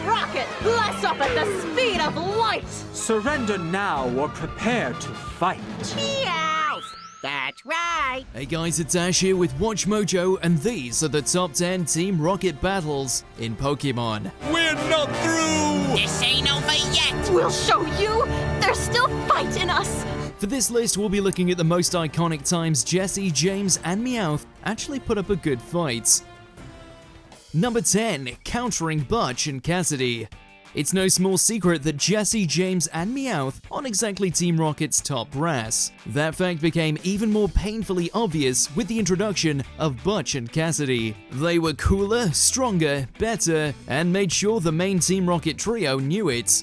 rocket, blast up at the speed of light! Surrender now or prepare to fight. Meowth! That's right! Hey guys, it's Ash here with WatchMojo, and these are the top 10 Team Rocket battles in Pokemon. We're not through! This ain't over yet! We'll show you! There's still fight in us! For this list, we'll be looking at the most iconic times Jessie, James, and Meowth actually put up a good fight. Number 10. Countering Butch and Cassidy. It's no small secret that Jessie, James, and Meowth aren't exactly Team Rocket's top brass. That fact became even more painfully obvious with the introduction of Butch and Cassidy. They were cooler, stronger, better, and made sure the main Team Rocket trio knew it.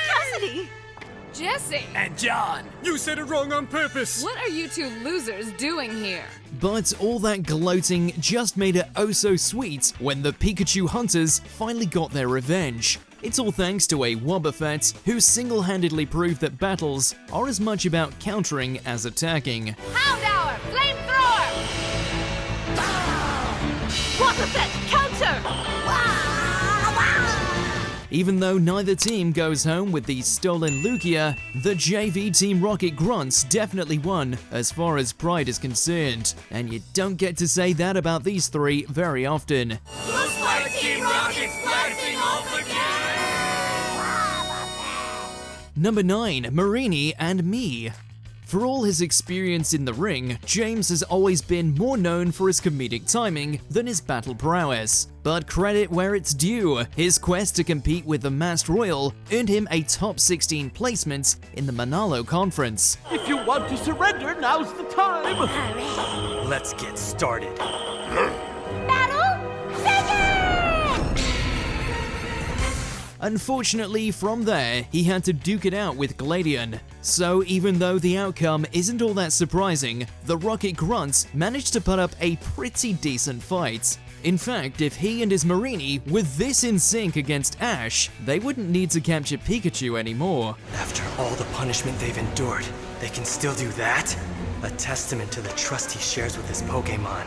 Cassidy! Jessie! And John! You said it wrong on purpose! What are you two losers doing here? But all that gloating just made it oh so sweet when the Pikachu hunters finally got their revenge. It's all thanks to a Wobbuffet who single-handedly proved that battles are as much about countering as attacking. Hound Hour! Flamethrower! Wobbuffet, counter! Even though neither team goes home with the stolen Lugia, the JV Team Rocket grunts definitely won as far as pride is concerned. And you don't get to say that about these three very often. Looks like Team Rocket's blasting off again! Number 9. Marini and Me. For all his experience in the ring, James has always been more known for his comedic timing than his battle prowess. But credit where it's due, his quest to compete with the Masked Royal earned him a top 16 placement in the Manalo Conference. If you want to surrender, now's the time. Let's get started. Unfortunately, from there, he had to duke it out with Gladion. So even though the outcome isn't all that surprising, the Rocket Grunts managed to put up a pretty decent fight. In fact, if he and his Marini were this in sync against Ash, they wouldn't need to capture Pikachu anymore. After all the punishment they've endured, they can still do that? A testament to the trust he shares with his Pokémon.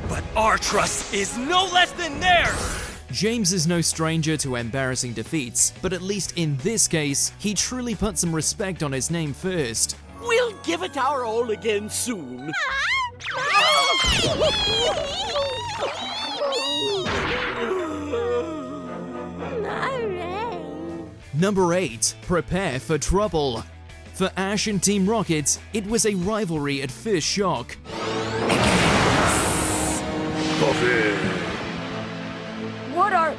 But our trust is no less than theirs! James is no stranger to embarrassing defeats, but at least in this case, he truly put some respect on his name first. We'll give it our all again soon. Number 8. Prepare for trouble. For Ash and Team Rocket, it was a rivalry at first shock.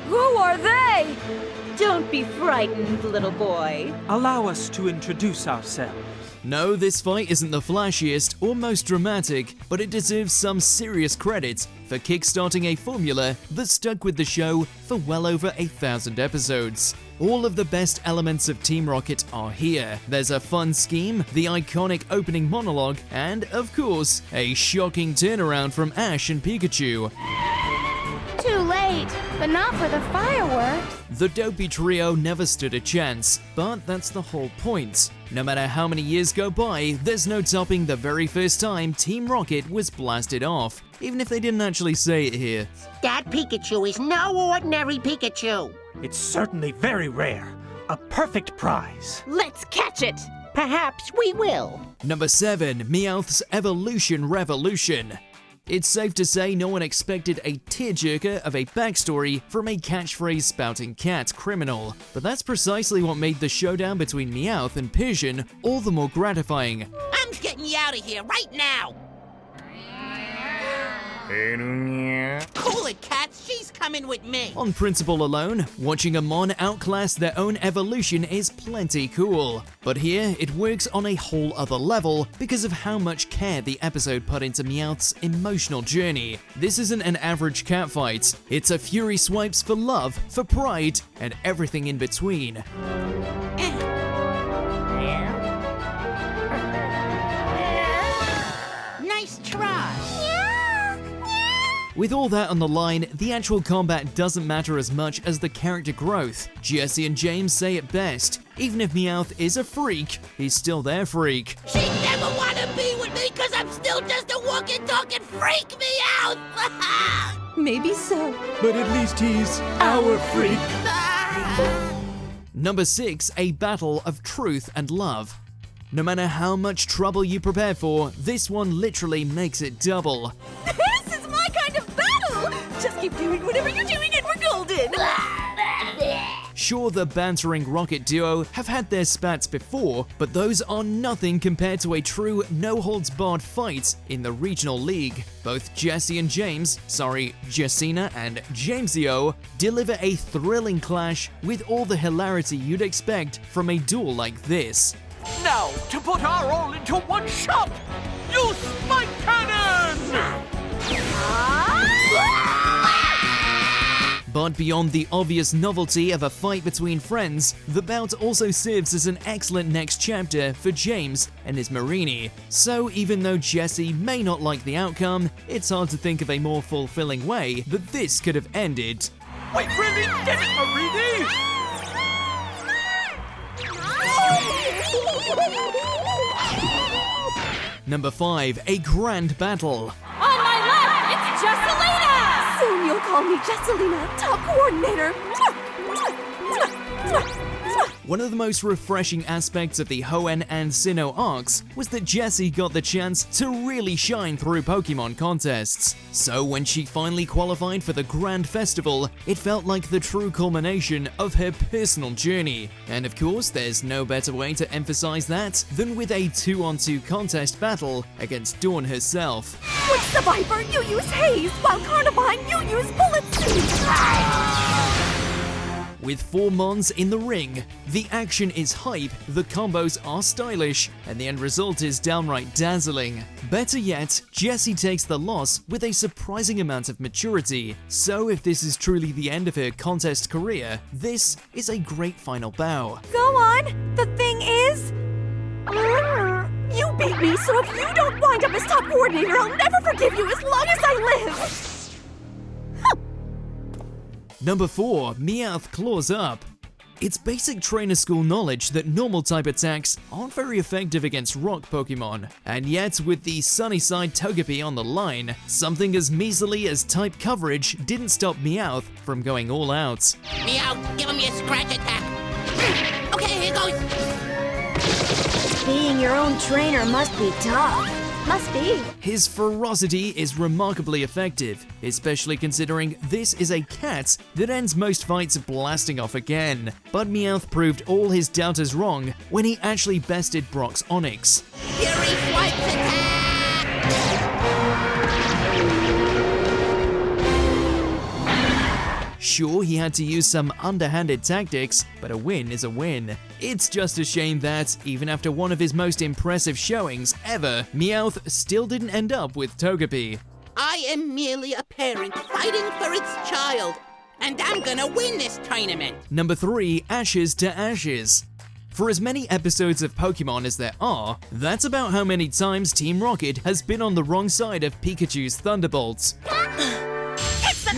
Who are they? Don't be frightened, little boy. Allow us to introduce ourselves. No, this fight isn't the flashiest or most dramatic, but it deserves some serious credit for kickstarting a formula that stuck with the show for well over 1,000 episodes. All of the best elements of Team Rocket are here. There's a fun scheme, the iconic opening monologue, and, of course, a shocking turnaround from Ash and Pikachu. Too late, but not for the fireworks. The dopey trio never stood a chance, but that's the whole point. No matter how many years go by, there's no topping the very first time Team Rocket was blasted off, even if they didn't actually say it here. That Pikachu is no ordinary Pikachu! It's certainly very rare. A perfect prize. Let's catch it! Perhaps we will. Number 7. Meowth's Evolution Revolution. It's safe to say no one expected a tearjerker of a backstory from a catchphrase spouting cat criminal, but that's precisely what made the showdown between Meowth and Persian all the more gratifying. I'm getting you out of here right now! Cool it, cats. She's coming with me. On principle alone, watching a Mon outclass their own evolution is plenty cool. But here, it works on a whole other level because of how much care the episode put into Meowth's emotional journey. This isn't an average catfight. It's a fury swipes for love, for pride, and everything in between. Nice try. With all that on the line, the actual combat doesn't matter as much as the character growth. Jessie and James say it best. Even if Meowth is a freak, he's still their freak. She'd never want to be with me because I'm still just a walking, talking freak, Meowth! Maybe so. But at least he's our freak. Number 6, a battle of truth and love. No matter how much trouble you prepare for, this one literally makes it double. This is my kind of battle! Just keep doing whatever you're doing and we're golden! Sure, the bantering rocket duo have had their spats before, but those are nothing compared to a true no-holds-barred fight in the regional league. Both Jessie and Jessina and Jamesio deliver a thrilling clash with all the hilarity you'd expect from a duel like this. Now, to put our all into one shot, use Spike Cannon! But beyond the obvious novelty of a fight between friends, the bout also serves as an excellent next chapter for James and his Marini. So even though Jessie may not like the outcome, it's hard to think of a more fulfilling way that this could have ended. Wait, really? Get it, Marini? Number 5, a grand battle. On my left, it's Jesselina! Soon you'll call me Jesselina, top coordinator. One of the most refreshing aspects of the Hoenn and Sinnoh arcs was that Jessie got the chance to really shine through Pokemon contests. So when she finally qualified for the Grand Festival, it felt like the true culmination of her personal journey. And of course, there's no better way to emphasize that than with a 2-on-2 contest battle against Dawn herself. With the Viper, you use Haze, while Carnivine, you use Bullet Seed. With 4 Mons in the ring, the action is hype, the combos are stylish, and the end result is downright dazzling. Better yet, Jessie takes the loss with a surprising amount of maturity. So if this is truly the end of her contest career, this is a great final bow. Go on. The thing is... You beat me, so if you don't wind up as top coordinator, I'll never forgive you as long as I live. Number 4, Meowth claws up. It's basic trainer school knowledge that normal type attacks aren't very effective against rock Pokemon, and yet with the Sunnyside Togepi on the line, something as measly as type coverage didn't stop Meowth from going all out. Meowth, give him your scratch attack. Okay, here goes. Being your own trainer must be tough. Must be. His ferocity is remarkably effective, especially considering this is a cat that ends most fights blasting off again. But Meowth proved all his doubters wrong when he actually bested Brock's Onix. Fury Swipes attack! Sure, he had to use some underhanded tactics, but a win is a win. It's just a shame that, even after one of his most impressive showings ever, Meowth still didn't end up with Togepi. I am merely a parent fighting for its child, and I'm gonna win this tournament. Number 3, Ashes to Ashes. For as many episodes of Pokemon as there are, that's about how many times Team Rocket has been on the wrong side of Pikachu's Thunderbolts.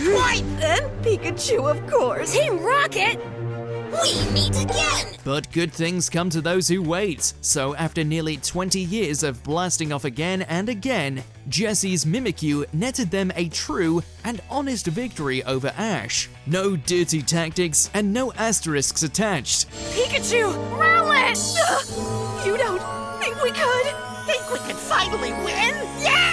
And Pikachu, of course. Team Rocket! We meet again! But good things come to those who wait, so after nearly 20 years of blasting off again and again, Jessie's Mimikyu netted them a true and honest victory over Ash. No dirty tactics and no asterisks attached. Pikachu! Rowlet! You don't think we could? Think we could finally win? Yeah!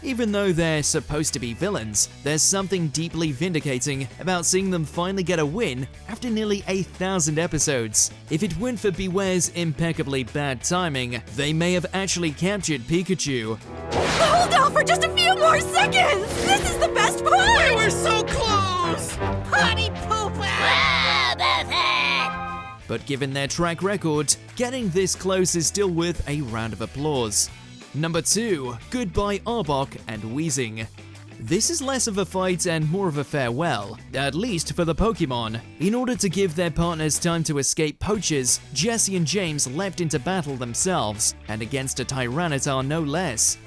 Even though they're supposed to be villains, there's something deeply vindicating about seeing them finally get a win after nearly 1,000 episodes. If it weren't for Beware's impeccably bad timing, they may have actually captured Pikachu. Hold off for just a few more seconds! This is the best part! We were so close! Potty pooper! But given their track record, getting this close is still worth a round of applause. Number 2, Goodbye Arbok and Weezing. This is less of a fight and more of a farewell, at least for the Pokemon. In order to give their partners time to escape poachers, Jessie and James leapt into battle themselves, and against a Tyranitar no less.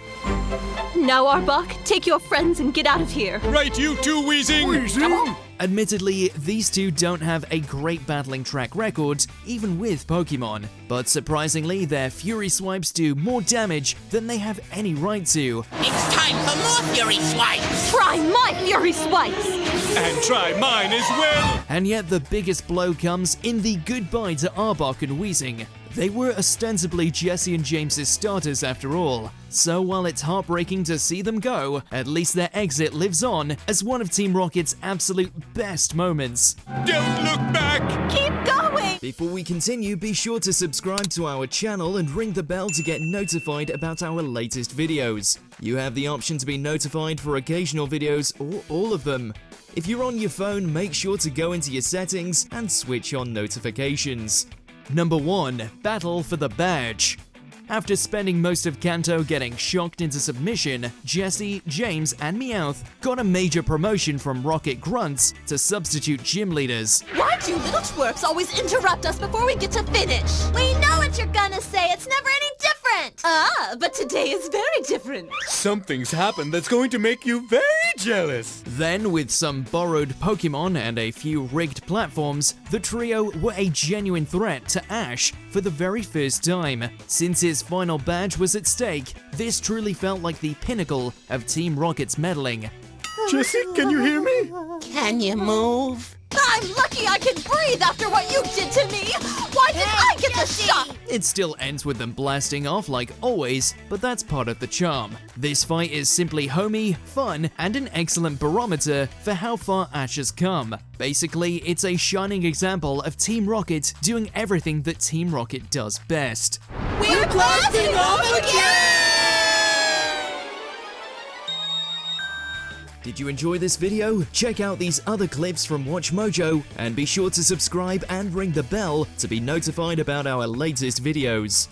Now, Arbok, take your friends and get out of here. Right, you two, Weezing! Admittedly, these two don't have a great battling track record, even with Pokemon, but surprisingly, their Fury Swipes do more damage than they have any right to. It's time for more Fury Swipes! Try my Fury Swipes! And try mine as well! And yet the biggest blow comes in the goodbye to Arbok and Weezing. They were ostensibly Jessie and James's starters after all, so while it's heartbreaking to see them go, at least their exit lives on as one of Team Rocket's absolute best moments. Don't look back! Keep going! Before we continue, be sure to subscribe to our channel and ring the bell to get notified about our latest videos. You have the option to be notified for occasional videos or all of them. If you're on your phone, make sure to go into your settings and switch on notifications. Number 1. Battle for the Badge. After spending most of Kanto getting shocked into submission, Jessie, James, and Meowth got a major promotion from Rocket Grunts to substitute gym leaders. Why do you little twerps always interrupt us before we get to finish? We know what you're gonna say. It's never any different. Ah, but today is very different. Something's happened that's going to make you very jealous! Then, with some borrowed Pokemon and a few rigged platforms, the trio were a genuine threat to Ash for the very first time. Since his final badge was at stake, this truly felt like the pinnacle of Team Rocket's meddling. Jessie, can you hear me? Can you move? I'm lucky I can breathe after what you did to me! Why did I get the shot? It still ends with them blasting off like always, but that's part of the charm. This fight is simply homey, fun, and an excellent barometer for how far Ash has come. Basically, it's a shining example of Team Rocket doing everything that Team Rocket does best. We're blasting off again! Did you enjoy this video? Check out these other clips from WatchMojo, and be sure to subscribe and ring the bell to be notified about our latest videos.